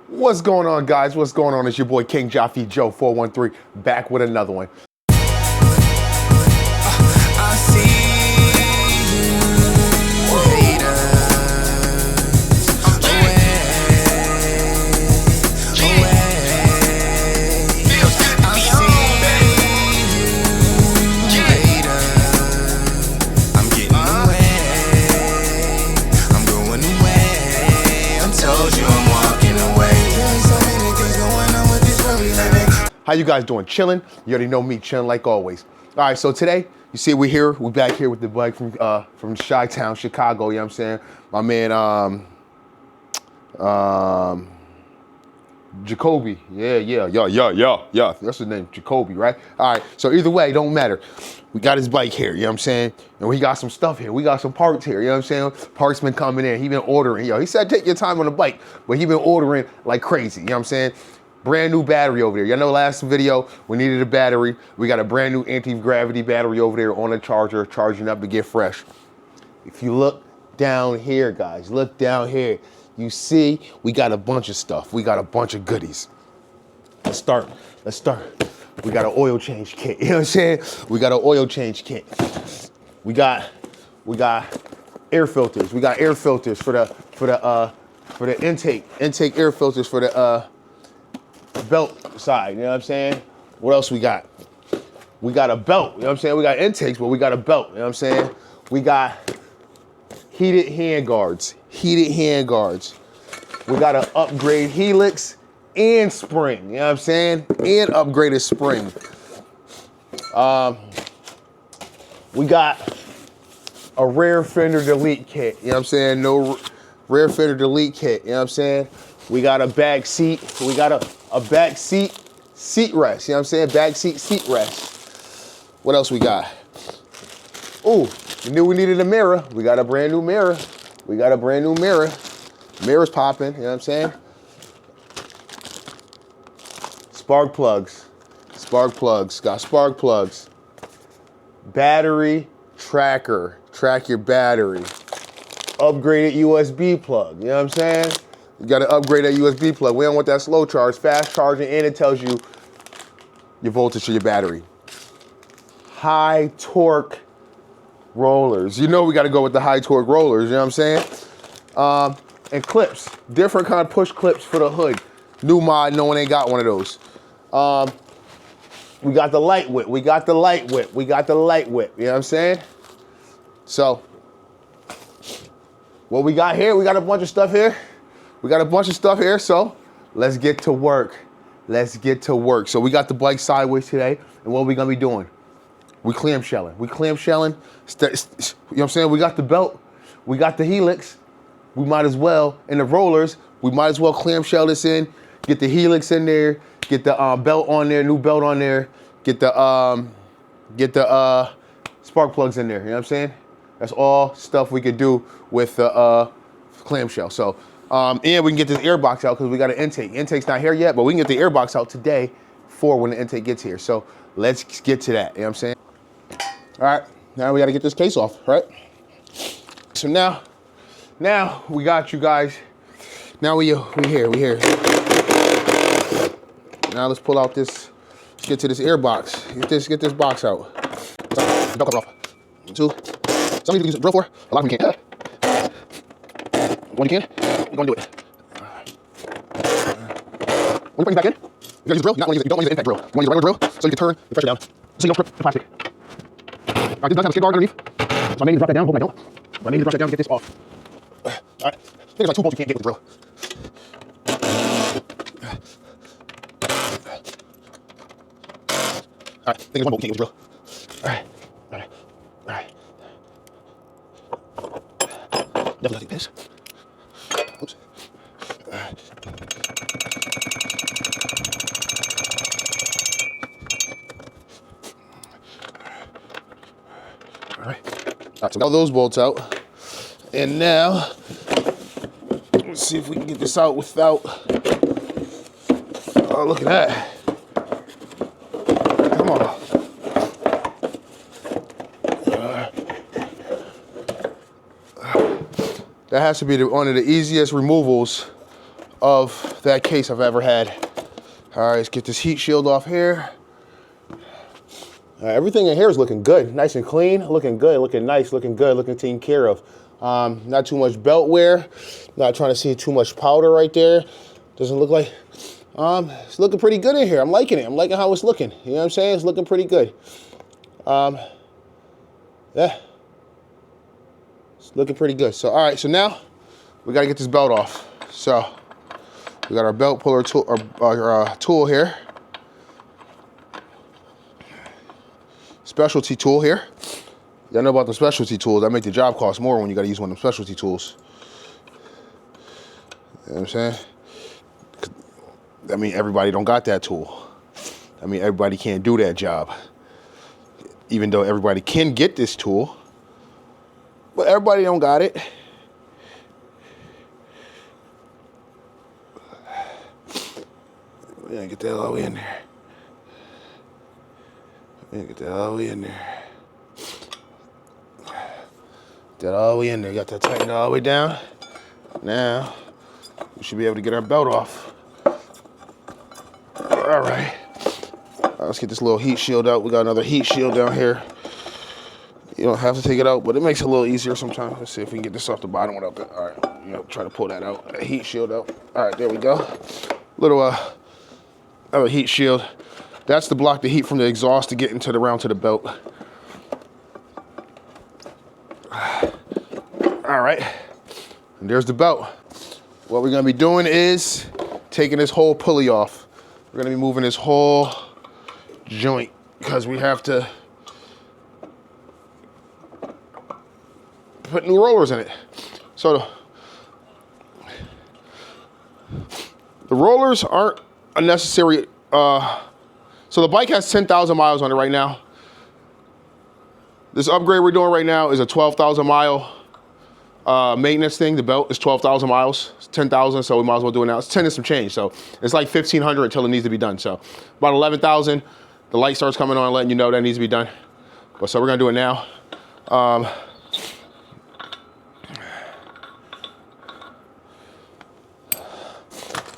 What's going on, guys? What's going on? It's your boy King Jaffe Joe 413 back with another one. I see you haters away. I see you haters. I'm getting away. I'm going away. I told you I'm walking away. There's so many things going on with this world. How you guys doing? Chilling? You already know me, chilling like always. All right, so today, you see we're back here with the bike from Chi-Town, Chicago, you know what I'm saying? My man, Jacoby, yeah, that's his name, Jacoby, right? All right, so either way, don't matter. We got his bike here, you know what I'm saying? And we got some stuff here, we got some parts here, you know what I'm saying? Parts been coming in, he been ordering, he said take your time on the bike, but he been ordering like crazy, you know what I'm saying? Brand new battery over there. Y'all know last video, we needed a battery. We got a brand new anti-gravity battery over there on the charger, charging up to get fresh. If you look down here, guys, look down here. You see, we got a bunch of stuff. We got a bunch of goodies. Let's start. We got an oil change kit, you know what I'm saying? We got an oil change kit. We got air filters. We got air filters for the intake air filters for the belt side, you know what I'm saying? What else we got? We got a belt, you know what I'm saying? We got intakes, but we got a belt, you know what I'm saying? We got heated hand guards. We got an upgrade helix and spring, you know what I'm saying? And upgraded spring. We got a rear fender delete kit, you know what I'm saying? No rear fender delete kit, you know what I'm saying? We got a back seat. We got a back seat rest. You know what I'm saying? Back seat rest. What else we got? Ooh, we knew we needed a mirror. We got a brand new mirror. Mirror's popping. You know what I'm saying? Spark plugs. Got spark plugs. Battery tracker. Track your battery. Upgraded USB plug. You know what I'm saying? You got to upgrade that USB plug. We don't want that slow charge, fast charging, and it tells you your voltage of your battery. High torque rollers. You know we got to go with the high torque rollers, you know what I'm saying? And clips, different kind of push clips for the hood. New mod, no one ain't got one of those. We got the light whip, you know what I'm saying? So, what we got here, we got a bunch of stuff here. So let's get to work. So we got the bike sideways today, and what are we gonna be doing? We clamshelling. You know what I'm saying? We got the belt, we got the helix. We might as well, and the rollers, we might as well clamshell this in, get the helix in there, get the belt on there, new belt on there, get the spark plugs in there, you know what I'm saying? That's all stuff we could do with the clamshell. So, and we can get this air box out because we got an intake. Intake's not here yet, but we can get the air box out today for when the intake gets here. So let's get to that, you know what I'm saying? All right, now we got to get this case off, right? So now we got you guys. Now we here. Now let's pull out this, let's get to this air box. Get this box out. Don't cover off. 2. Some of you can use a drill for, a lot of them can't. One you can, you're gonna do it. When you bring it back in, you gotta use a drill, you don't want to use the impact drill. You want to use a regular drill so you can turn the pressure down, so you don't strip the plastic. All right, this does have a skid guard underneath, so I may need to drop that down, hoping I don't. But I may need to drop that down to get this off. All right, I think there's like 2 bolts you can't get with the drill. All right, I think there's 1 bolt you can't get with the drill. All right. Definitely this. Oops. All right, so got those bolts out. And now, let's see if we can get this out without, oh, look at that. Come on. That has to be one of the easiest removals of that case I've ever had. All right, let's get this heat shield off here. Everything in here is looking good, nice and clean, looking good, looking nice, looking good, looking taken care of. Not too much belt wear, not trying to see too much powder right there. Doesn't look like, it's looking pretty good in here. I'm liking it. I'm liking how it's looking. You know what I'm saying? It's looking pretty good. Yeah, it's looking pretty good. So, all right, so now we gotta get this belt off. So we got our belt puller tool, our tool here. Specialty tool here. Y'all know about the specialty tools. That make the job cost more when you gotta use one of them specialty tools. You know what I'm saying? I mean, everybody don't got that tool. I mean, everybody can't do that job. Even though everybody can get this tool, but everybody don't got it. We gotta get that all the way in there. Get that all the way in there. Get that all the way in there. Got that tightened all the way down. Now, we should be able to get our belt off. All right. Let's get this little heat shield out. We got another heat shield down here. You don't have to take it out, but it makes it a little easier sometimes. Let's see if we can get this off the bottom without that. All right, you know, try to pull that out. That heat shield out. All right, there we go. Little other heat shield. That's to block the heat from the exhaust to get into the round to the belt. All right, and there's the belt. What we're gonna be doing is taking this whole pulley off. We're gonna be moving this whole joint because we have to put new rollers in it. So the rollers aren't a necessary. So the bike has 10,000 miles on it right now. This upgrade we're doing right now is a 12,000 mile maintenance thing. The belt is 12,000 miles. It's 10,000, so we might as well do it now. It's 10 and some change, so it's like 1,500 until it needs to be done. So about 11,000, the light starts coming on, letting you know that needs to be done. But so we're gonna do it now.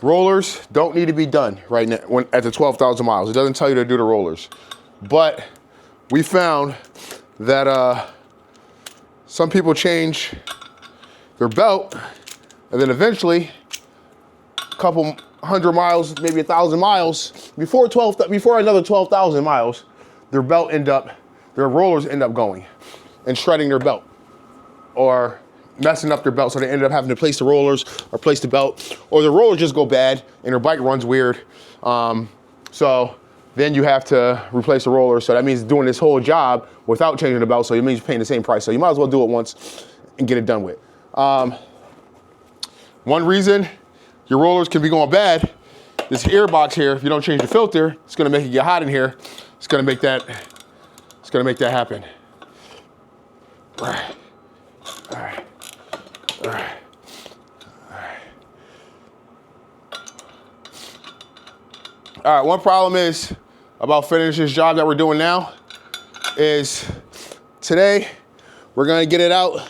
Rollers don't need to be done right now at the 12,000 miles. It doesn't tell you to do the rollers. But we found that some people change their belt and then eventually a couple hundred miles, maybe 1,000 miles, before another 12,000 miles, their rollers end up going and shredding their belt or messing up their belt, so they ended up having to place the rollers or place the belt, or the rollers just go bad and their bike runs weird. So then you have to replace the rollers. So that means doing this whole job without changing the belt, so it means you're paying the same price. So you might as well do it once and get it done with. One reason your rollers can be going bad, this air box here, if you don't change the filter, it's gonna make it get hot in here. It's gonna make that happen. All right. All right. All right. All right. All right, one problem is about finishing this job that we're doing now is today we're gonna get it out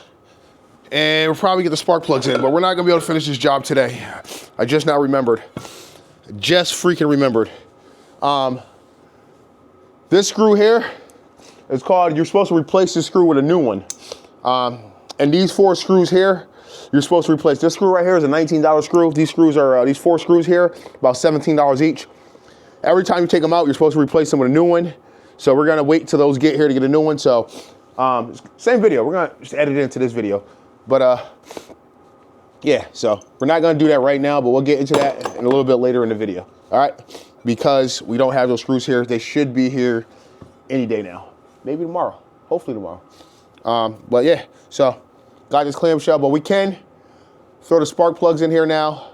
and we'll probably get the spark plugs in, but we're not gonna be able to finish this job today. I just now remembered. Just freaking remembered. This screw here is called, you're supposed to replace this screw with a new one. And these 4 screws here, you're supposed to replace. This screw right here is a $19 screw. These screws are, these 4 screws here, about $17 each. Every time you take them out, you're supposed to replace them with a new one. So we're gonna wait till those get here to get a new one. So same video, we're gonna just edit it into this video. But yeah, so we're not gonna do that right now, but we'll get into that in a little bit later in the video, all right? Because we don't have those screws here. They should be here any day now. Maybe tomorrow, hopefully tomorrow. But yeah, so got this clamshell, but we can throw the spark plugs in here now.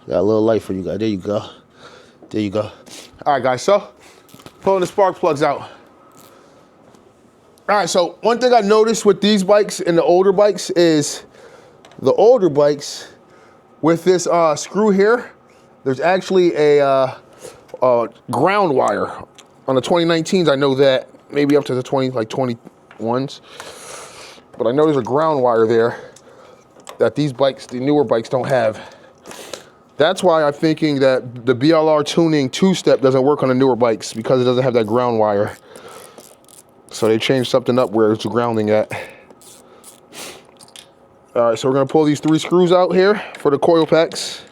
Got a little light for you guys, there you go. There you go. All right, guys, so pulling the spark plugs out. All right, so one thing I noticed with these bikes and the older bikes is the older bikes with this screw here, there's actually a ground wire. On the 2019s, I know that, maybe up to the 21s. But I know there's a ground wire there that these bikes, the newer bikes, don't have. That's why I'm thinking that the BLR tuning two-step doesn't work on the newer bikes because it doesn't have that ground wire. So they changed something up where it's grounding at. All right, so we're gonna pull these 3 screws out here for the coil packs.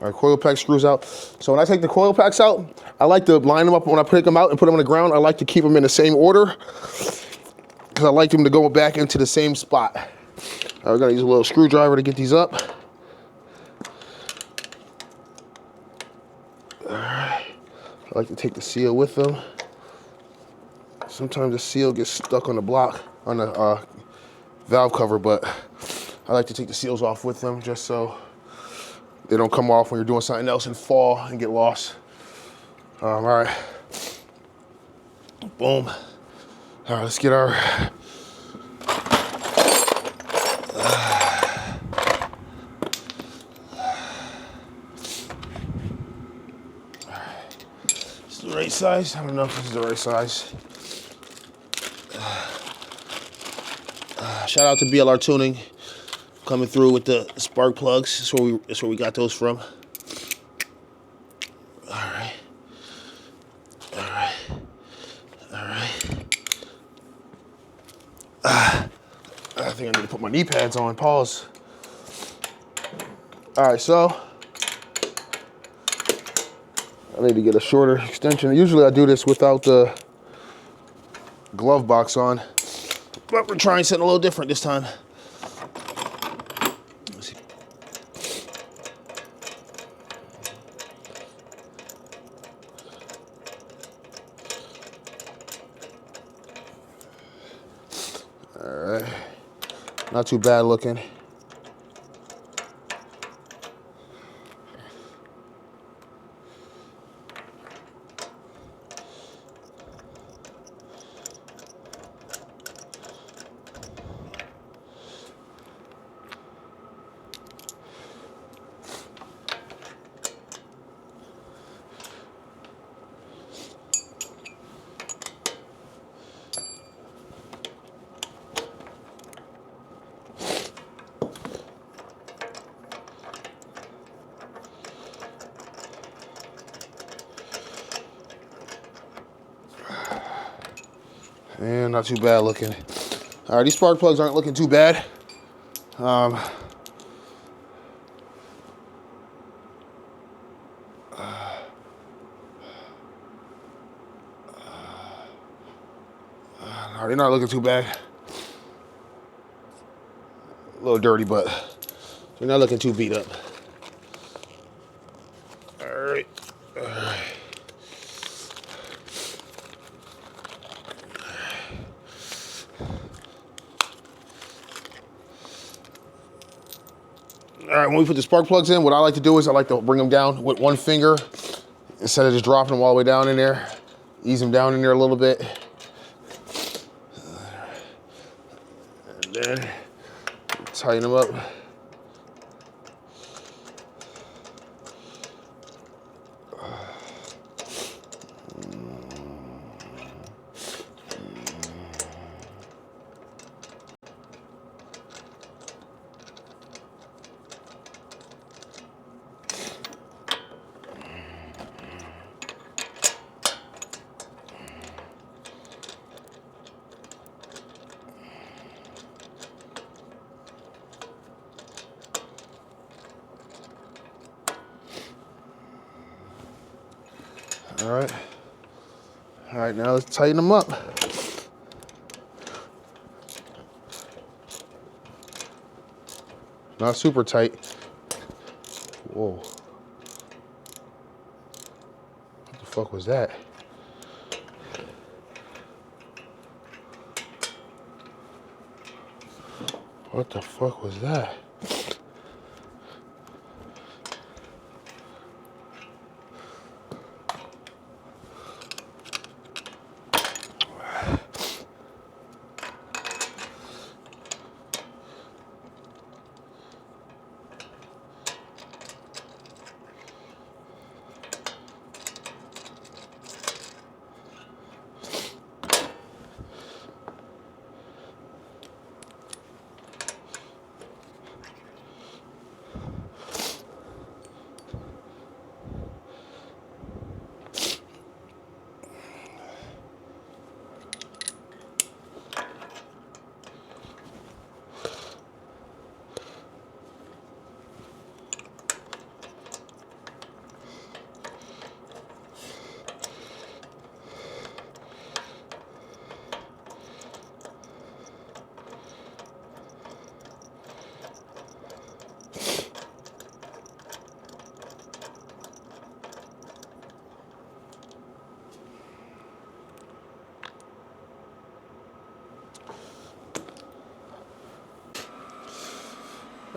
All right, coil pack screws out. So when I take the coil packs out, I like to line them up when I pick them out and put them on the ground. I like to keep them in the same order because I like them to go back into the same spot. I'm gonna use a little screwdriver to get these up. All right. I like to take the seal with them. Sometimes the seal gets stuck on the block, on the valve cover, but I like to take the seals off with them just so they don't come off when you're doing something else and fall and get lost. All right. Boom. All right, let's get our... Is the right size? I don't know if this is the right size. Shout out to BLR Tuning coming through with the spark plugs. That's where we got those from. All right. All right. All right. I think I need to put my knee pads on. Pause. All right, so I need to get a shorter extension. Usually I do this without the glove box on, but we're trying something a little different this time. Let's see. All right, not too bad looking. And not too bad looking. All right, these spark plugs aren't looking too bad. I They're not looking too bad. A little dirty, but they're not looking too beat up. All right. All right. All right, when we put the spark plugs in, what I like to do is I like to bring them down with one finger instead of just dropping them all the way down in there. Ease them down in there a little bit. And then tighten them up. All right, now let's tighten them up. Not super tight. Whoa. What the fuck was that? What the fuck was that?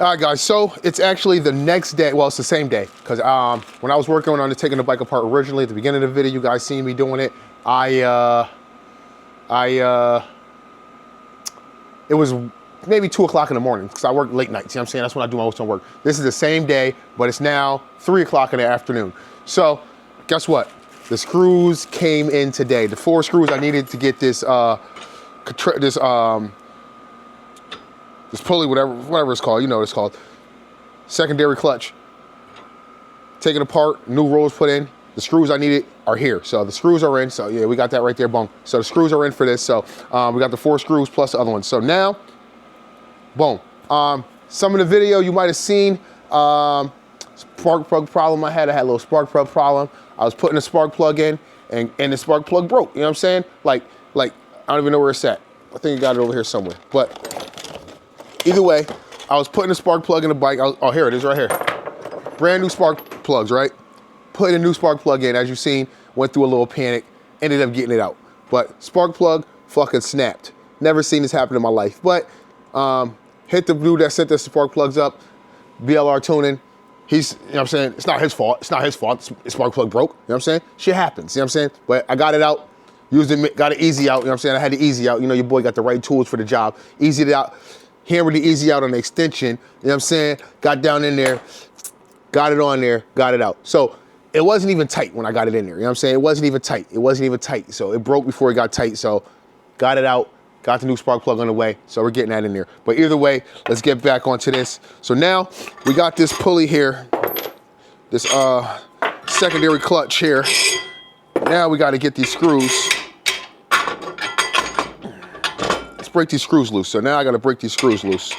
All right, guys, so it's actually the next day. Well, it's the same day, because when I was working on taking the bike apart originally at the beginning of the video, you guys seen me doing it. It was maybe 2 o'clock in the morning, because I work late nights, you know what I'm saying? That's when I do my most work. This is the same day, but it's now 3 o'clock in the afternoon. So, guess what? The screws came in today. The 4 screws I needed to get this this pulley, whatever it's called, you know what it's called. Secondary clutch. Taken apart, new rolls put in. The screws I needed are here. So the screws are in, so yeah, we got that right there, boom. So the screws are in for this, so we got the 4 screws plus the other ones. So now, boom. Some of the video you might have seen, spark plug problem I had a little spark plug problem. I was putting a spark plug in, and the spark plug broke, you know what I'm saying? Like, I don't even know where it's at. I think I got it over here somewhere, but either way, I was putting a spark plug in the bike. Oh, here it is right here. Brand new spark plugs, right? Put a new spark plug in, as you've seen, went through a little panic, ended up getting it out. But spark plug fucking snapped. Never seen this happen in my life. But hit the dude that sent the spark plugs up, BLR Tuning. He's, you know what I'm saying? It's not his fault. It's not his fault. The spark plug broke, you know what I'm saying? Shit happens, you know what I'm saying? But I got it out, used it, got it easy out, you know what I'm saying? I had the easy out. You know, your boy got the right tools for the job. Easy it out. Hammered the easy out on the extension, you know what I'm saying? Got down in there, got it on there, got it out. So it wasn't even tight when I got it in there, you know what I'm saying? It wasn't even tight, So it broke before it got tight, so got it out, got the new spark plug on the way, so we're getting that in there. But either way, let's get back onto this. So now we got this pulley here, this secondary clutch here. Now we gotta get these screws. Break these screws loose. So now I gotta break these screws loose.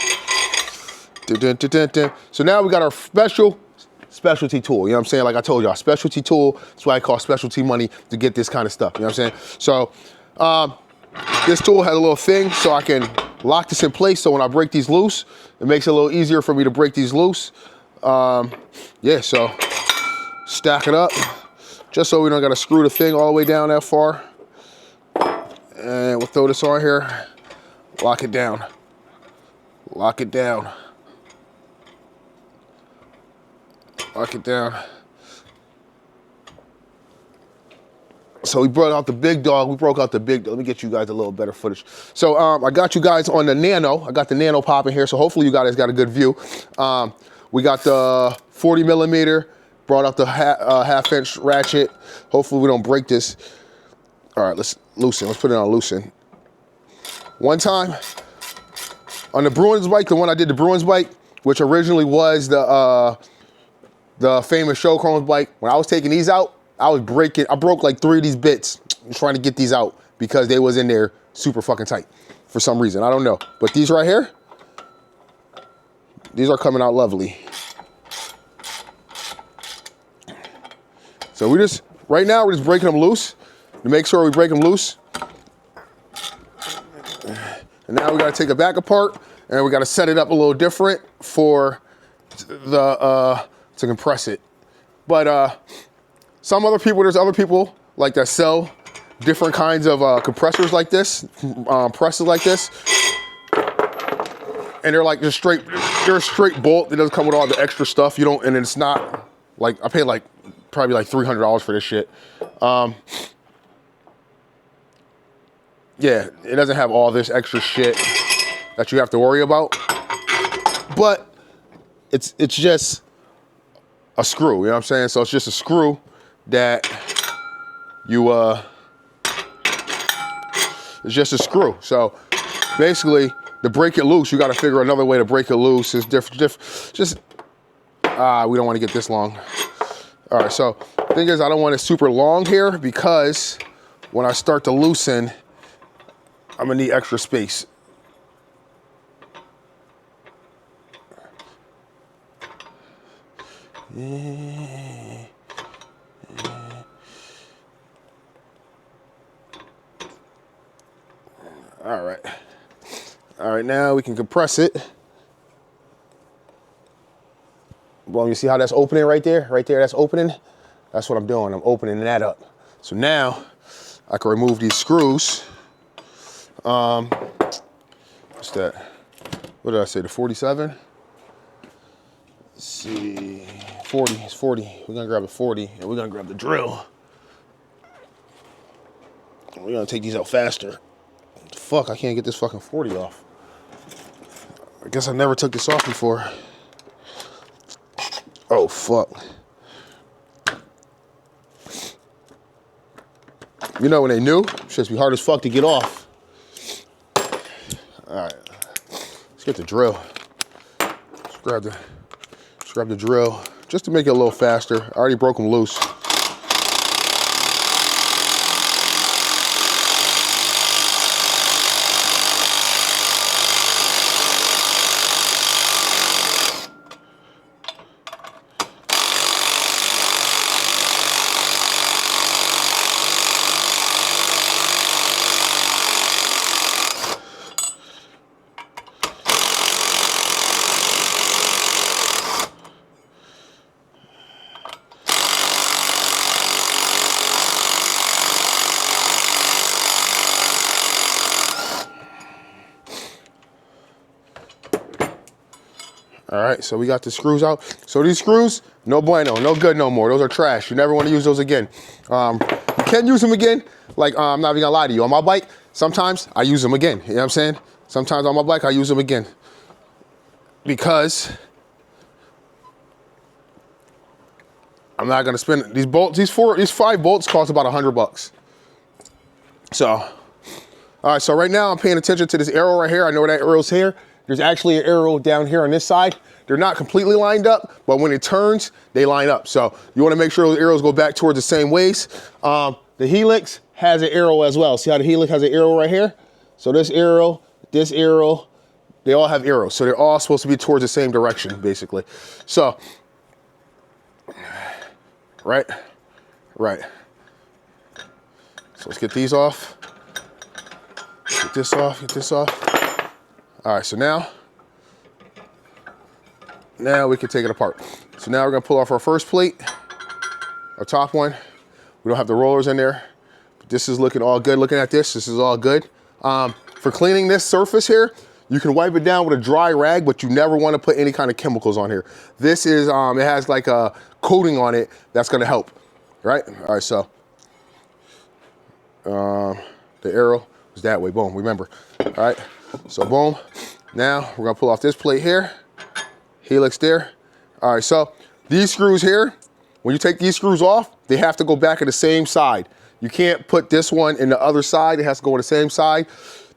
So now we got our specialty tool, you know what I'm saying? Like I told y'all, specialty tool, that's why I call specialty money to get this kind of stuff, you know what I'm saying? So this tool has a little thing so I can lock this in place, so when I break these loose, it makes it a little easier for me to break these loose. Yeah, so stack it up, just so we don't gotta screw the thing all the way down that far. And we'll throw this on here. Lock it down. Lock it down. Lock it down. So we broke out the big dog. Let me get you guys a little better footage. So I got you guys on the Nano. I got the Nano popping here, so hopefully you guys got a good view. We got the 40 millimeter, brought out the half-inch ratchet. Hopefully we don't break this. All right, let's loosen. Let's put it on loosen. One time on the Bruins bike, the one I did the Bruins bike, which originally was the famous Showchrome's bike. When I was taking these out, I broke like 3 of these bits trying to get these out because they was in there super fucking tight for some reason. I don't know. But these right here, these are coming out lovely. So right now we're just breaking them loose to make sure we break them loose. And now we gotta take it back apart and we gotta set it up a little different for to compress it. But there's other people like that sell different kinds of compressors like this, presses like this. And they're like they're a straight bolt. It doesn't come with all the extra stuff. And it's not like, I paid like probably like $300 for this shit. Yeah, it doesn't have all this extra shit that you have to worry about, but it's just a screw, you know what I'm saying? So it's just a screw that you, it's just a screw. So basically, to break it loose, you gotta figure another way to break it loose. It's different, we don't wanna get this long. All right, so the thing is, I don't want it super long here because when I start to loosen, I'm gonna need extra space. All right. All right, now we can compress it. Well, you see how that's opening right there? Right there, that's opening. That's what I'm doing, I'm opening that up. So now I can remove these screws. What's that? What did I say, the 47? Let's see, 40, it's 40. We're gonna grab the 40 and we're gonna grab the drill. We're gonna take these out faster. Fuck, I can't get this fucking 40 off. I guess I never took this off before. Oh, fuck. You know when they new, shit's be hard as fuck to get off. All right, let's get the drill. Let's grab the drill just to make it a little faster. I already broke them loose. All right, so we got the screws out. So these screws, no bueno, no good no more. Those are trash. You never want to use those again. You can use them again. Like, I'm not even gonna lie to you. On my bike, sometimes I use them again. You know what I'm saying? Sometimes on my bike, I use them again. Because I'm not gonna spend these bolts, these 5 bolts cost about $100. So, all right, so right now I'm paying attention to this arrow right here. I know that arrow's here. There's actually an arrow down here on this side. They're not completely lined up, but when it turns, they line up. So you wanna make sure those arrows go back towards the same ways. The helix has an arrow as well. See how the helix has an arrow right here? So this arrow, they all have arrows. So they're all supposed to be towards the same direction, basically. So, right. So let's get these off. Get this off. All right, so now we can take it apart. So now we're gonna pull off our first plate, our top one. We don't have the rollers in there, but this is looking all good. Looking at this is all good. For cleaning this surface here, you can wipe it down with a dry rag, but you never wanna put any kind of chemicals on here. This is, it has like a coating on it that's gonna help, right? All right, so the arrow was that way, boom, remember. All right, so boom. Now we're gonna pull off this plate here, helix there. All right, so these screws here, when you take these screws off, they have to go back at the same side. You can't put this one in the other side, it has to go on the same side.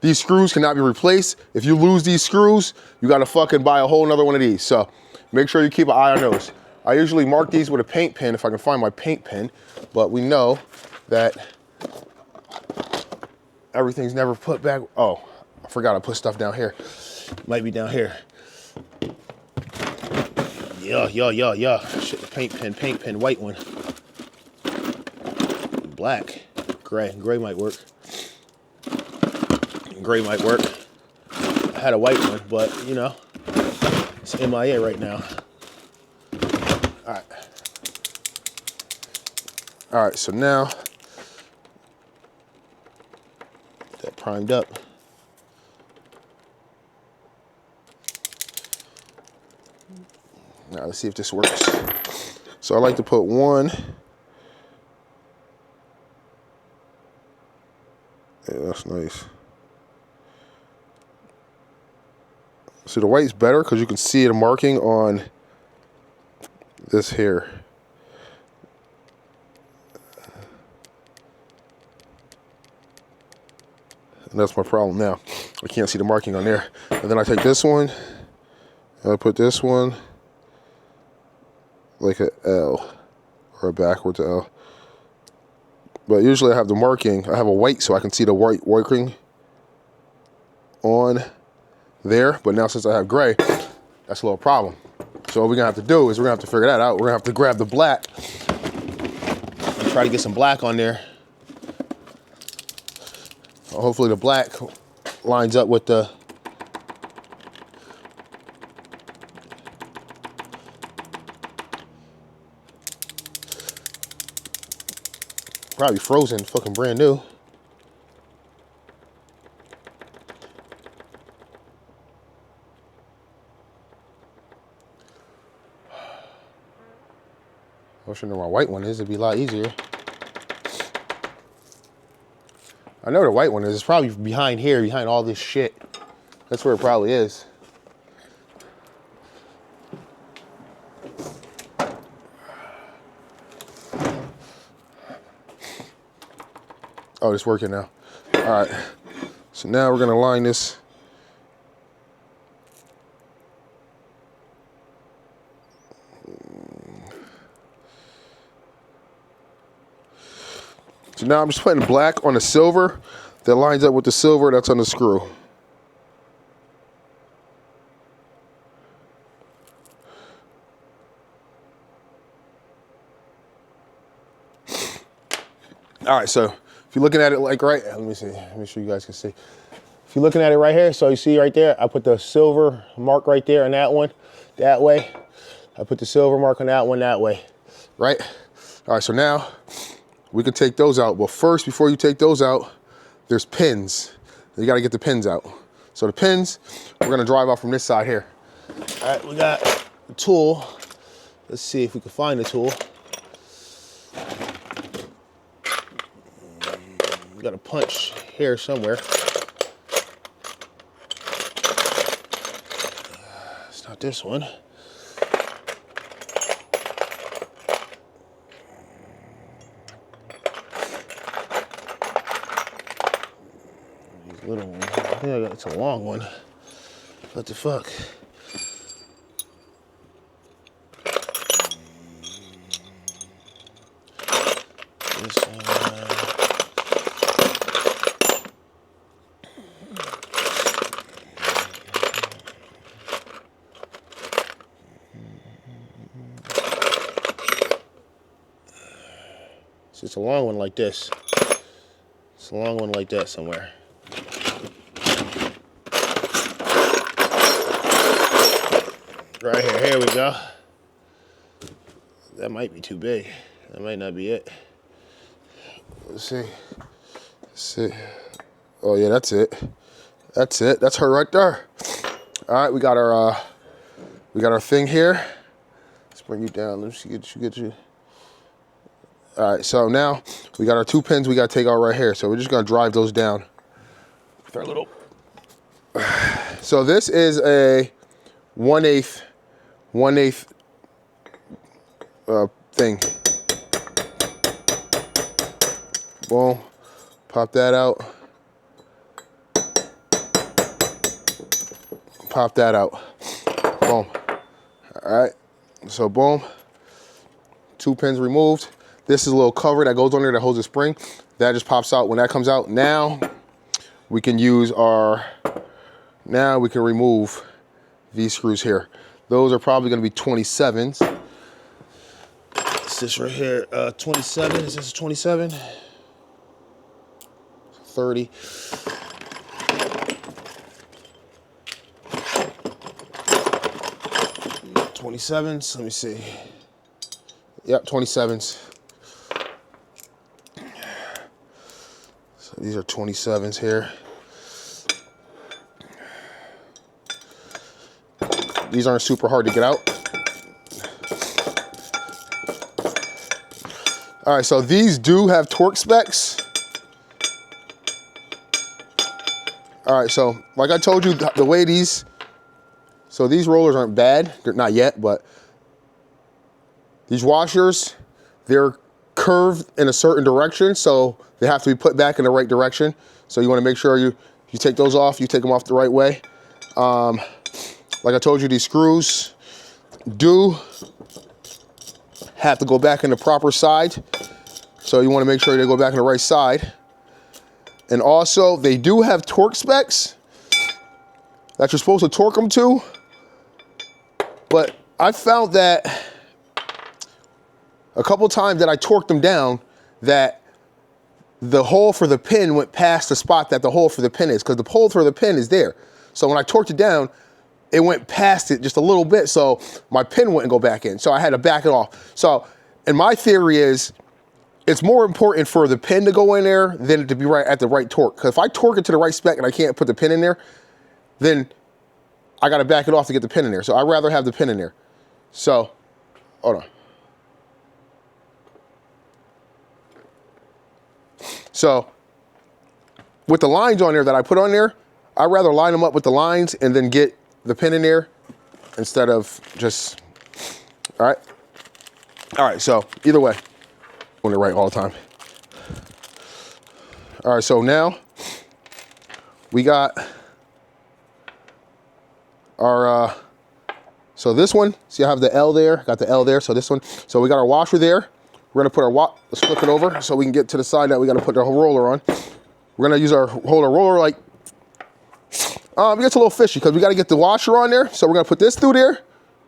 These screws cannot be replaced. If you lose these screws, you gotta fucking buy a whole nother one of these. So make sure you keep an eye on those. I usually mark these with a paint pen if I can find my paint pen, but we know that everything's never put back. Oh, I forgot I put stuff down here. Might be down here. Yeah. Shit, the paint pen, white one. Black, gray might work. Gray might work. I had a white one, but you know, it's MIA right now. All right, so now that primed up. Now let's see if this works. So I like to put one. Yeah, that's nice. So the white's better because you can see the marking on this here. And that's my problem now. I can't see the marking on there. And then I take this one, and I put this one like an L or a backwards L. But usually I have the marking, I have a white so I can see the white working on there. But now since I have gray, that's a little problem. So what we're gonna have to do is we're gonna have to figure that out. We're gonna have to grab the black and try to get some black on there. Hopefully the black lines up with the probably frozen, fucking brand new. Wish I knew where my white one is, it'd be a lot easier. I know where the white one is. It's probably behind here, behind all this shit. That's where it probably is. Oh, it's working now. All right. So now we're gonna line this. So now I'm just putting black on the silver that lines up with the silver that's on the screw. All right, so if you're looking at it like right, let me see, let me sure you guys can see. If you're looking at it right here, so you see right there, I put the silver mark right there on that one, that way. I put the silver mark on that one, that way, right? All right, so now we can take those out. But first, before you take those out, there's pins. You gotta get the pins out. So the pins, we're gonna drive out from this side here. All right, we got the tool. Let's see if we can find the tool. We got a punch here somewhere. It's not this one. These little ones. Yeah, it's a long one. What the fuck? This one. It's a long one like this. It's a long one like that somewhere. Right here, here we go. That might be too big. That might not be it. Let's see. Let's see. Oh yeah, that's it. That's it. That's her right there. All right, we got our thing here. Let's bring you down. Let me get you. All right, so now we got our 2 pins we got to take out right here. So we're just going to drive those down with our little. So this is a 1/8 thing. Boom. Pop that out. Pop that out. Boom. All right. So boom. 2 pins removed. This is a little cover that goes on there that holds the spring. That just pops out. When that comes out, now we can use now we can remove these screws here. Those are probably gonna be 27s. It's this right here, 27, is this 27? 30. $27s, let me see. Yep, 27s. So these are 27s here. These aren't super hard to get out. All right, so these do have torque specs. All right, so like I told you, the way these rollers aren't bad. They're not yet, but these washers, they're curved in a certain direction, so they have to be put back in the right direction. So you want to make sure you take those off, you take them off the right way. Like I told you, these screws do have to go back in the proper side. So you want to make sure they go back in the right side. And also, they do have torque specs that you're supposed to torque them to. But I found that a couple times that I torqued them down, that the hole for the pin went past the spot that the hole for the pin is, because the hole for the pin is there. So when I torqued it down, it went past it just a little bit, so my pin wouldn't go back in. So I had to back it off. So, and my theory is, it's more important for the pin to go in there than it to be right at the right torque. Because if I torque it to the right spec and I can't put the pin in there, then I gotta back it off to get the pin in there. So I'd rather have the pin in there. So, hold on. So with the lines on there that I put on there, I'd rather line them up with the lines and then get the pin in there instead of just, all right? All right, so either way, I'm doing it right all the time. All right, so now we got our, so this one, see I have the L there, got the L there, so this one, so we got our washer there. We're gonna put our, let's flip it over so we can get to the side that we gotta put the whole roller on. We're gonna use our roller like, it gets a little fishy because we gotta get the washer on there. So we're gonna put this through there,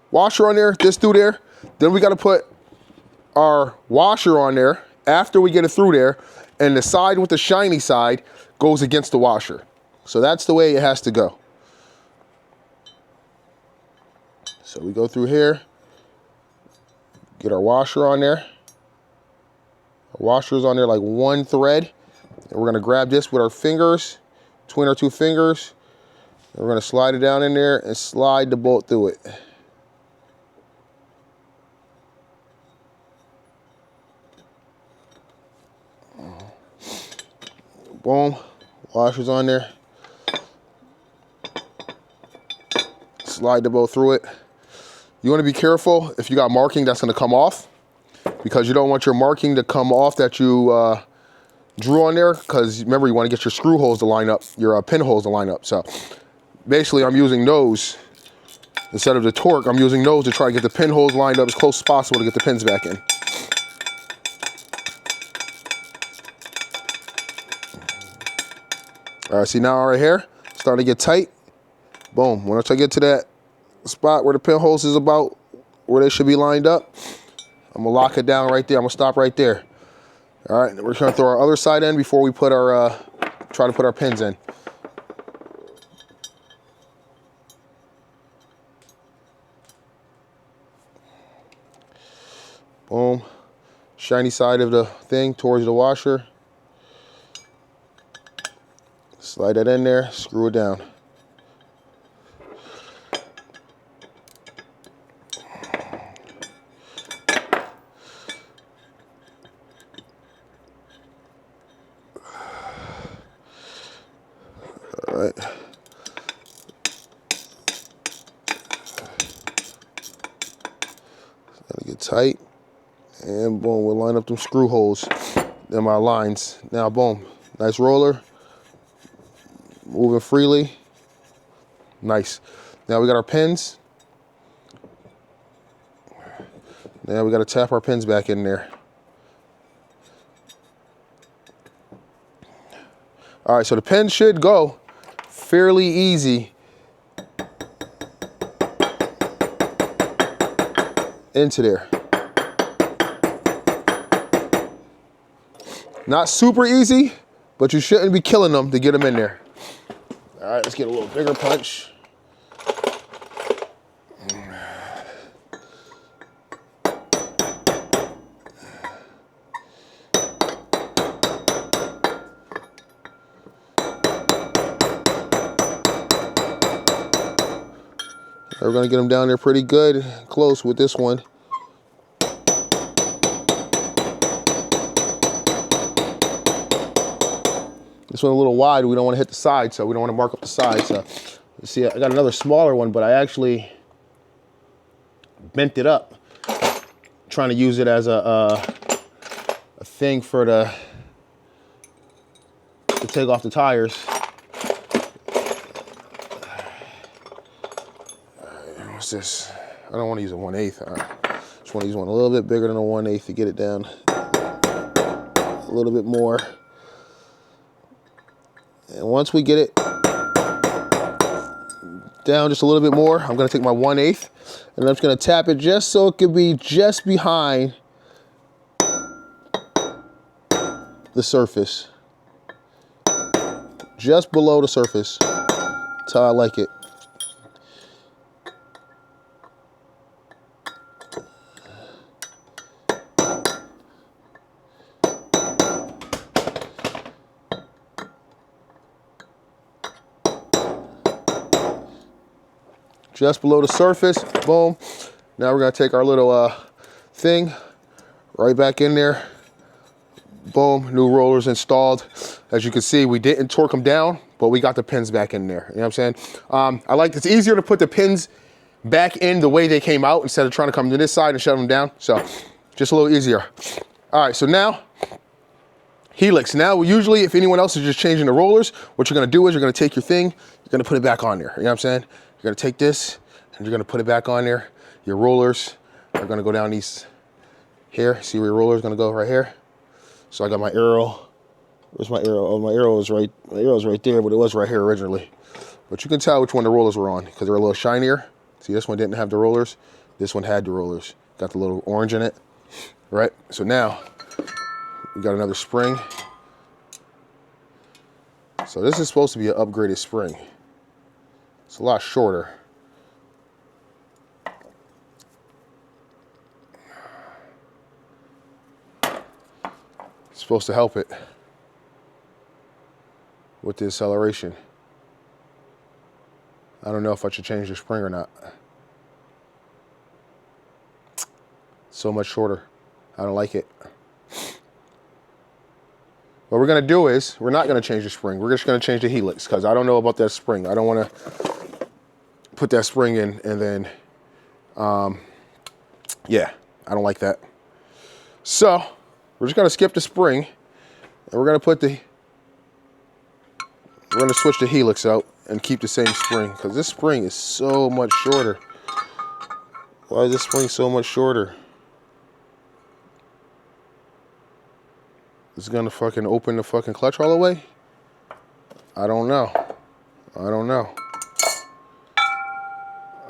washer on there, this through there. Then we gotta put our washer on there after we get it through there, and the side with the shiny side goes against the washer. So that's the way it has to go. So we go through here, get our washer on there. Our washer is on there like one thread. And we're gonna grab this with our fingers, between our two fingers. And we're gonna slide it down in there and slide the bolt through it. Boom, washer's on there. Slide the bolt through it. You wanna be careful if you got marking that's gonna come off, because you don't want your marking to come off that you drew on there, because remember, you wanna get your screw holes to line up, your pin holes to line up. So basically I'm using those, instead of the torque, I'm using those to try to get the pin holes lined up as close as possible to get the pins back in. All right, see now right here, starting to get tight. Boom, once I get to that spot where the pin holes is about where they should be lined up, I'm gonna lock it down right there. I'm gonna stop right there. All right, we're gonna throw our other side in before we put our, try to put our pins in. Boom, shiny side of the thing towards the washer. Slide that in there, screw it down. All right. Gotta get tight. And boom, we'll line up them screw holes in my lines. Now, boom, nice roller. Moving freely. Nice. Now we got our pins. Now we got to tap our pins back in there. All right, so the pin should go fairly easy into there. Not super easy, but you shouldn't be killing them to get them in there. All right, let's get a little bigger punch. We're gonna get them down there pretty good, close with this one. This one a little wide, we don't want to hit the side, so we don't want to mark up the side. So you see, I got another smaller one, but I actually bent it up, trying to use it as a thing for to take off the tires. What's this? I don't want to use a 1/8. I just want to use one a little bit bigger than a 1/8 to get it down a little bit more. And once we get it down just a little bit more, I'm gonna take my 1/8 and I'm just gonna tap it just so it could be just behind the surface. Just below the surface. That's how I like it. Just below the surface, boom. Now we're gonna take our little thing right back in there, Boom, new rollers installed. As you can see, we didn't torque them down, but we got the pins back in there. You know what I'm saying? I like, it's easier to put the pins back in the way they came out instead of trying to come to this side and shut them down. So just a little easier. All right, so now, helix. Now, usually if anyone else is just changing the rollers, what you're gonna do is you're gonna take your thing, you're gonna put it back on there. You know what I'm saying? You're gonna take this and you're gonna put it back on there. Your rollers are gonna go down these here. See where your roller is gonna go right here? So I got my arrow. Where's my arrow? Oh, my arrow is right there, but it was right here originally. But you can tell which one the rollers were on because they're a little shinier. See, this one didn't have the rollers. This one had the rollers. Got the little orange in it, right? So now we got another spring. So this is supposed to be an upgraded spring. It's a lot shorter. It's supposed to help it with the acceleration. I don't know if I should change the spring or not. So much shorter. I don't like it. What we're gonna do is, we're not gonna change the spring. We're just gonna change the helix because I don't know about that spring. I don't wanna put that spring in and then, yeah, I don't like that. So, we're just gonna skip the spring and we're gonna switch the helix out and keep the same spring because this spring is so much shorter. Why is this spring so much shorter? Is it gonna fucking open the fucking clutch all the way? I don't know. I don't know.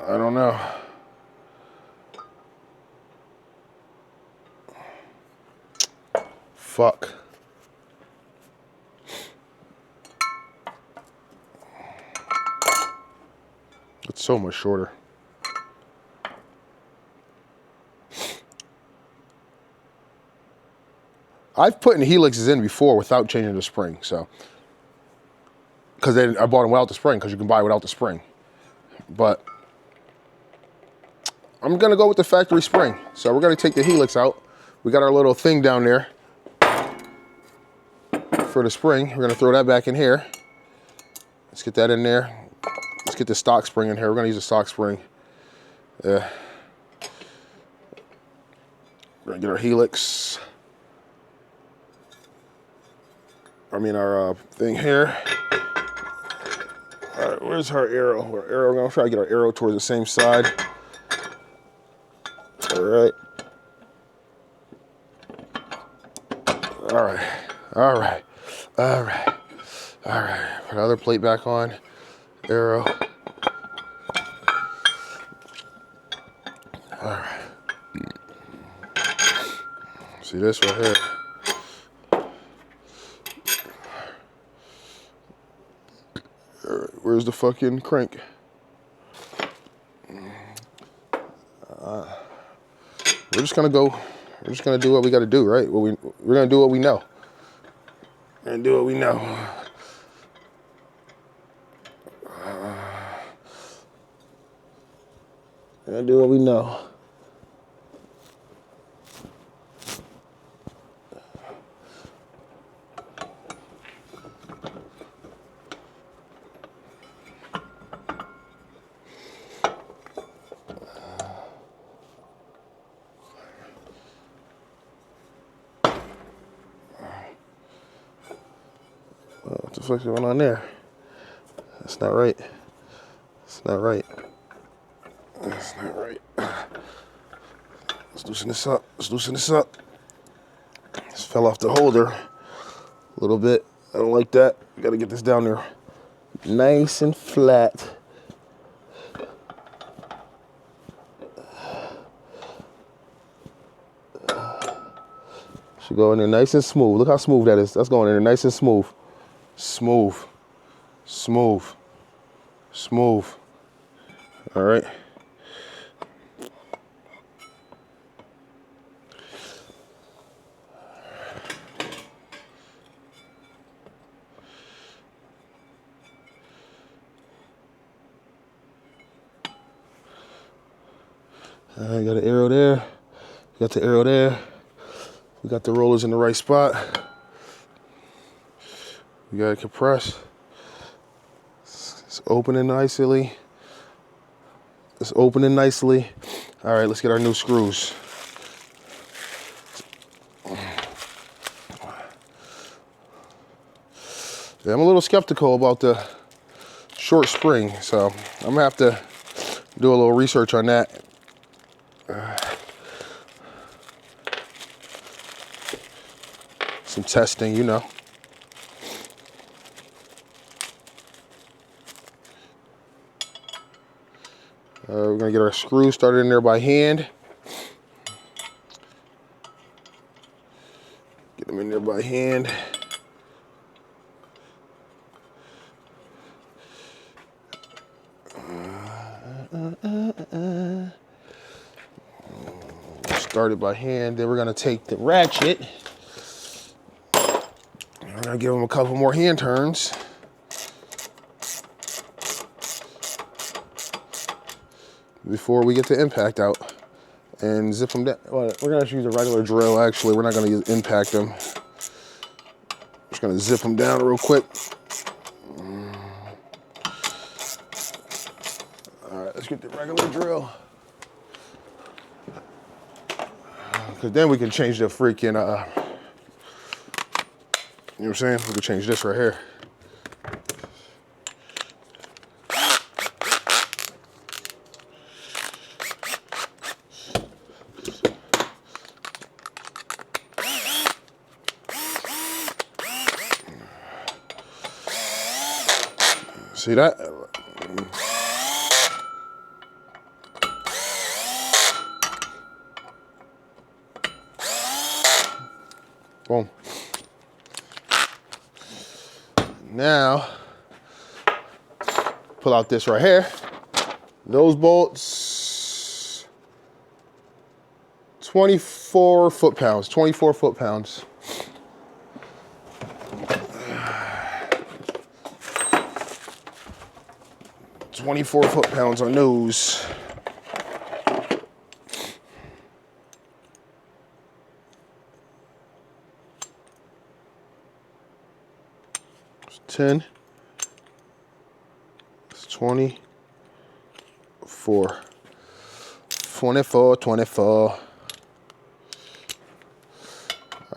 I don't know. Fuck. It's so much shorter. I've put in helixes in before without changing the spring, so. Because then I bought them without the spring, because you can buy without the spring. But I'm gonna go with the factory spring. So we're gonna take the helix out. We got our little thing down there for the spring. We're gonna throw that back in here. Let's get that in there. Let's get the stock spring in here. We're gonna use a stock spring. Yeah. We're gonna get our helix. I mean our thing here. All right, where's our arrow? Our arrow, we're gonna try to get our arrow towards the same side. All right. All right, all right, all right, all right. Put the other plate back on, arrow. All right. See this right here? All right, where's the fucking crank? We're just gonna go. We're just gonna do what we gotta do, right? We're gonna do what we know. We're gonna do what we know. We're gonna do what we know. What the fuck's going on there? That's not right. That's not right. That's not right. Let's loosen this up. Let's loosen this up. This fell off the holder a little bit. I don't like that. We gotta get this down there nice and flat. Should go in there nice and smooth. Look how smooth that is. That's going in there nice and smooth. Smooth, smooth, smooth. All right. Got an arrow there. Got the arrow there. We got the rollers in the right spot. You gotta compress. It's opening nicely. It's opening nicely. All right, let's get our new screws. Yeah, I'm a little skeptical about the short spring, so I'm gonna have to do a little research on that. Some testing, you know. We're gonna get our screws started in there by hand. Get them in there by hand. Started by hand. Then we're gonna take the ratchet. We're gonna give them a couple more hand turns. Before we get the impact out and zip them down. Well, we're gonna use a regular drill actually. We're not gonna impact them. Just gonna zip them down real quick. All right, let's get the regular drill. Cause then we can change the freaking, you know what I'm saying? We can change this right here. See that? Boom. Now, pull out this right here. Those bolts, 24 foot-pounds, 24 foot-pounds. on those. It's 10. It's 24. 24.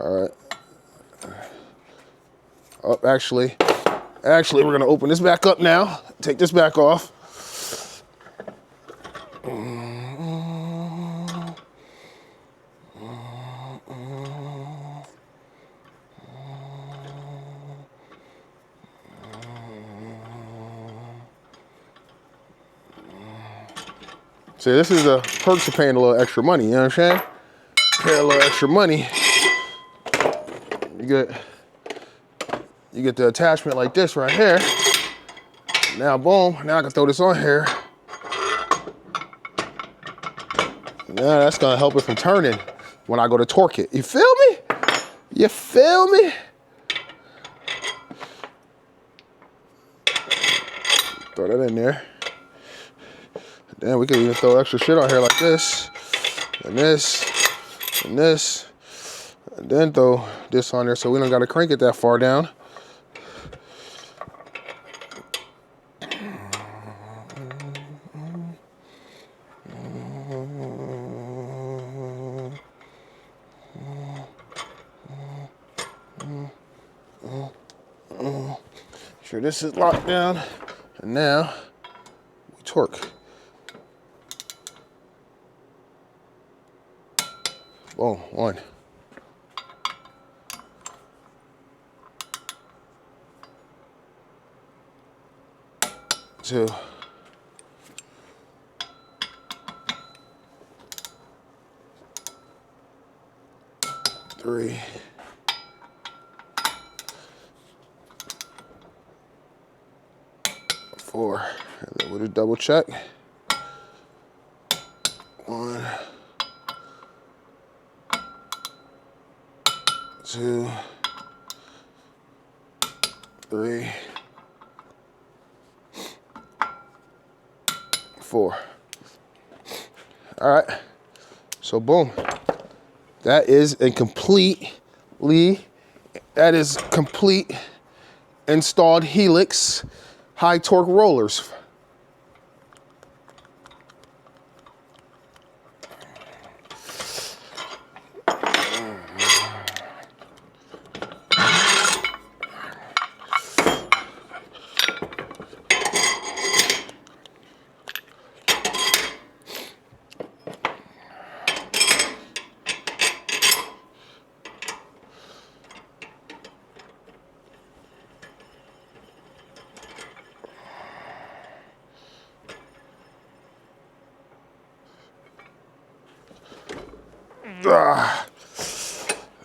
All right. Oh, actually, we're gonna open this back up now. Take this back off. See, this is the perks of paying a little extra money, you know what I'm saying? Pay a little extra money. You get the attachment like this right here. Now, boom, now I can throw this on here. Now that's gonna help it from turning when I go to torque it. You feel me? You feel me? Throw that in there. Then we could even throw extra shit on here like this, and this, and this, and then throw this on there so we don't gotta crank it that far down. Sure this is locked down, and now we torque. Boom, 1. 2. 3. 4. And then we'll just double check. 1. 2, 3, 4. All right, so boom. That is complete installed Helix high torque rollers.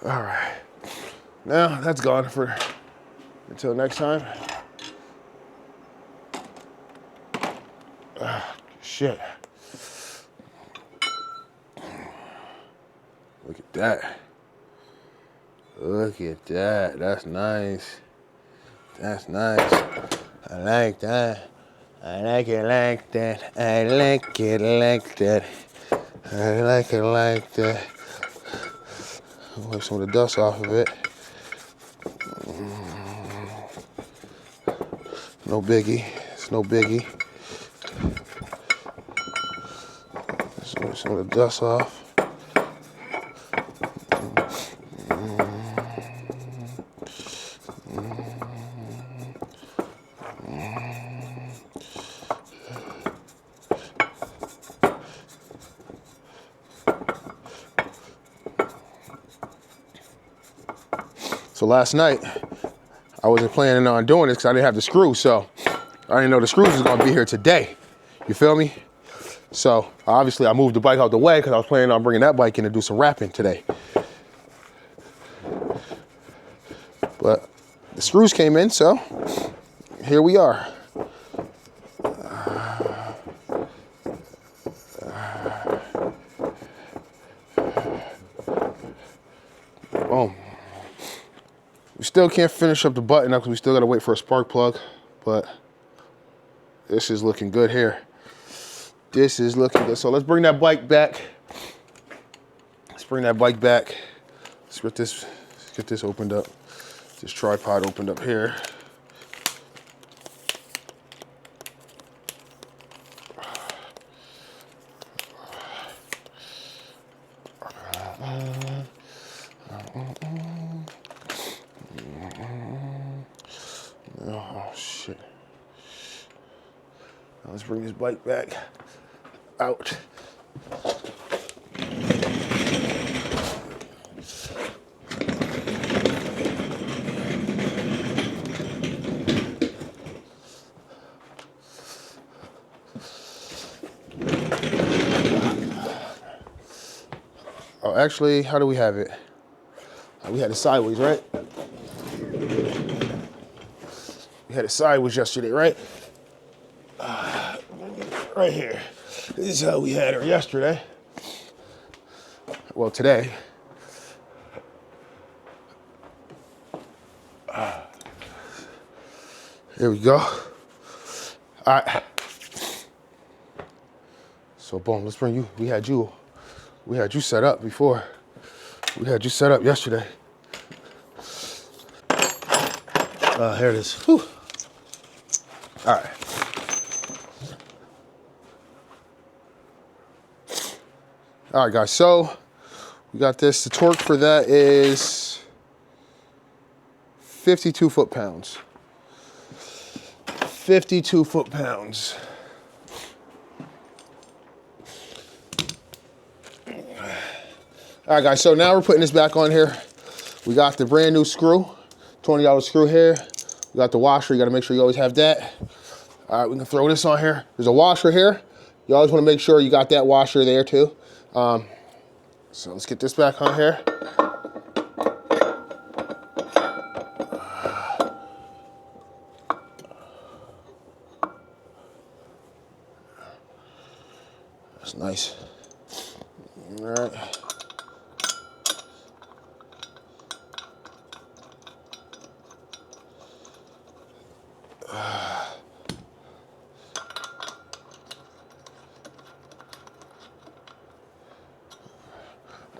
All right, now that's gone for until next time. Shit. Look at that. Look at that. That's nice. That's nice. I like that. I like it like that. I like it like that. I like it like that. Wipe some of the dust off of it. No biggie. It's no biggie. Wipe some of the dust off. So last night, I wasn't planning on doing this because I didn't have the screws, so I didn't know the screws was gonna be here today. You feel me? So obviously I moved the bike out the way because I was planning on bringing that bike in to do some wrapping today. But the screws came in, so here we are. Boom. We still can't finish up the button up because we still gotta wait for a spark plug, but this is looking good here. This is looking good. So let's bring that bike back. Let's bring that bike back. Let's get this opened up. This tripod opened up here. Oh shit. Now let's bring this bike back out. Oh, actually, how do we have it? We had it sideways, right? We had it sideways yesterday, right? Right here. This is how we had her yesterday. Well, today. Here we go. All right. So boom, let's bring you. We had you set up before. We had you set up yesterday. Here it is. Whew. All right. All right, guys, so we got this. The torque for that is 52 foot-pounds. 52 foot-pounds. All right, guys, so now we're putting this back on here. We got the brand new screw, $20 screw here. We got the washer, you gotta make sure you always have that. All right, we can throw this on here. There's a washer here. You always wanna make sure you got that washer there too. So let's get this back on here. That's nice. All right.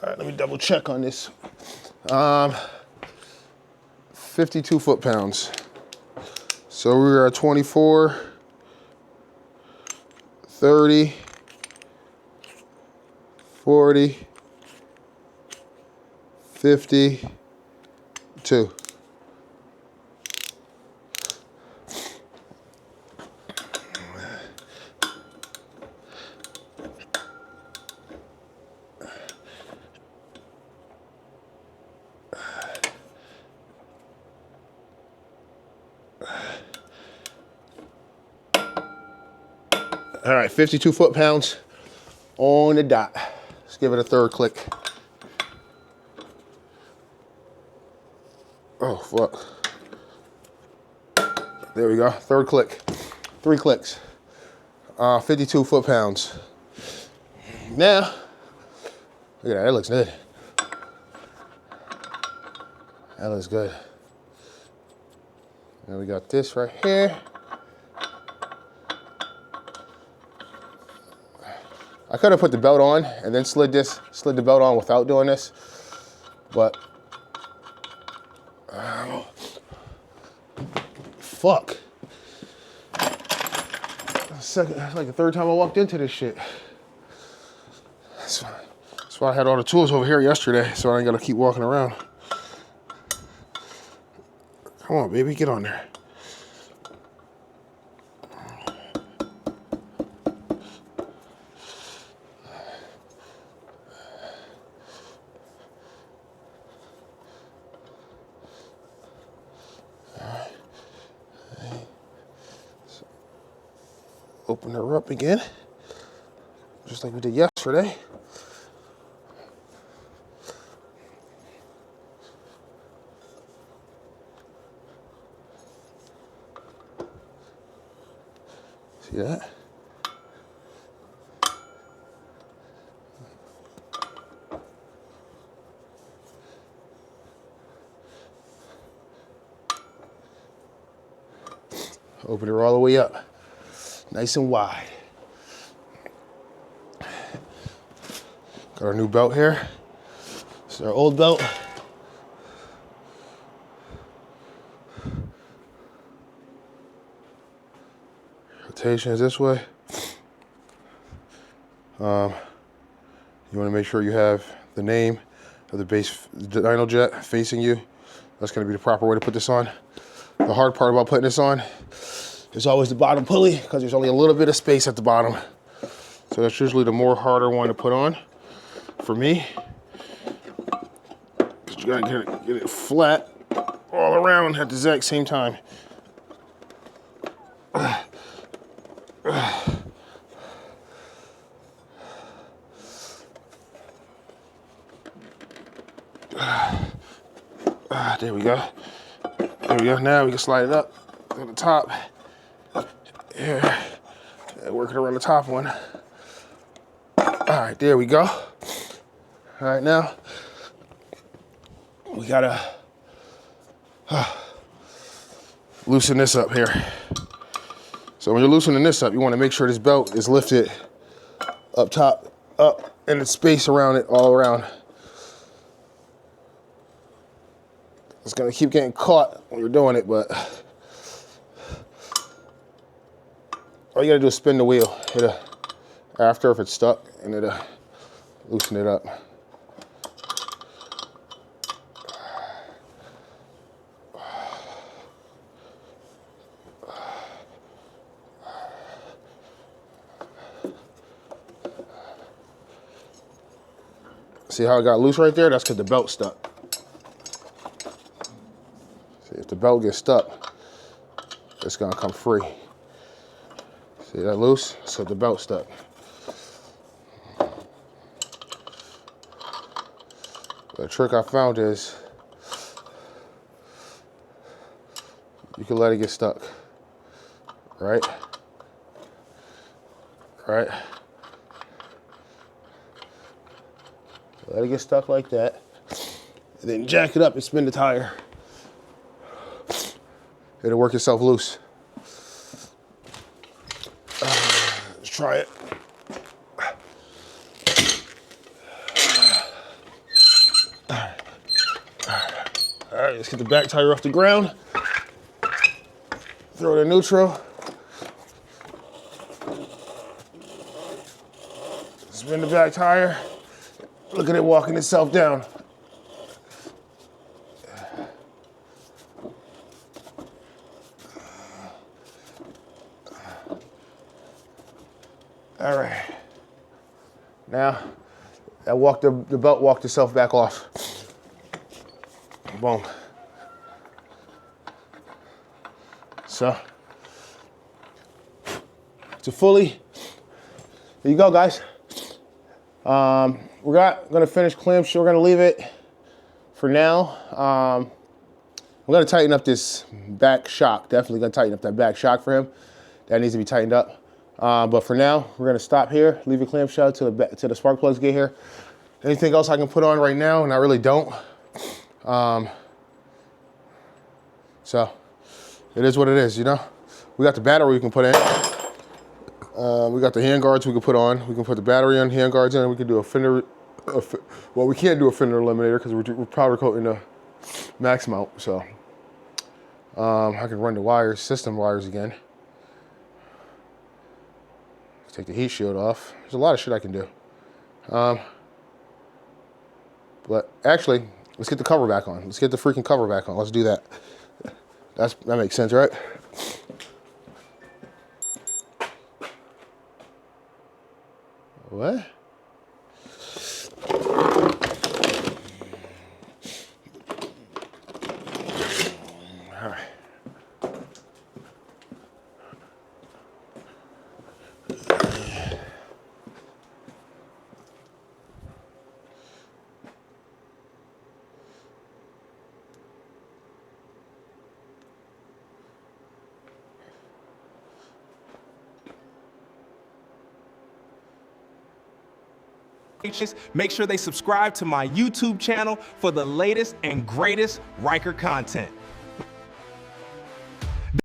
All right, let me double check on this. 52 foot-pounds. So we were at 24, 30, 40, 52. All right, 52 foot-pounds on the dot. Let's give it a third click. Oh, fuck. There we go, third click. 3 clicks. 52 foot-pounds. Now, look at that, that looks good. That looks good. Now we got this right here. I could have put the belt on and then slid the belt on without doing this, but fuck. That's like the third time I walked into this shit. That's why I had all the tools over here yesterday, so I ain't gotta keep walking around. Come on, baby, get on there. Open her up again, just like we did yesterday. See that? Open her all the way up. Nice and wide. Got our new belt here. This is our old belt. Rotation is this way. You want to make sure you have the name of the base dyno jet facing you. That's going to be the proper way to put this on. The hard part about putting this on is always the bottom pulley, because there's only a little bit of space at the bottom. So that's usually the more harder one to put on for me. Because you gotta get it flat all around at the exact same time. There we go. There we go. Now we can slide it up to the top. Here, working around the top one. All right, there we go. All right, now we gotta loosen this up here. So when you're loosening this up, you want to make sure this belt is lifted up top, up, and the space around it all around. It's gonna keep getting caught when you're doing it, but all you gotta do is spin the wheel. After, if it's stuck, and it'll loosen it up. See how it got loose right there? That's because the belt's stuck. See, if the belt gets stuck, it's gonna come free. See that loose? So the belt's stuck. The trick I found is you can let it get stuck, right? Right? Let it get stuck like that, and then jack it up and spin the tire. It'll work itself loose. Let's try it. All right, let's get the back tire off the ground. Throw it in neutral. Spin the back tire. Look at it walking itself down. All right. Now, the belt walked itself back off. Boom. So, to fully, there you go, guys. We're not gonna finish clamshell. We're gonna leave it for now. We're gonna tighten up this back shock. Definitely gonna tighten up that back shock for him. That needs to be tightened up. But for now, we're gonna stop here, leave the clamshell till the spark plugs get here. Anything else I can put on right now, and I really don't. So it is what it is, you know? We got the battery we can put in. We got the hand guards we can put on. We can put the battery on, hand guards in. We can do a fender, well, we can't do a fender eliminator because we're powder coating the max mount. So I can run the wires, system wires again. Take the heat shield off. There's a lot of shit I can do. But actually, let's get the cover back on. Let's get the freaking cover back on. Let's do that. That makes sense, right? What? All right. Make sure they subscribe to my YouTube channel for the latest and greatest Ryker content.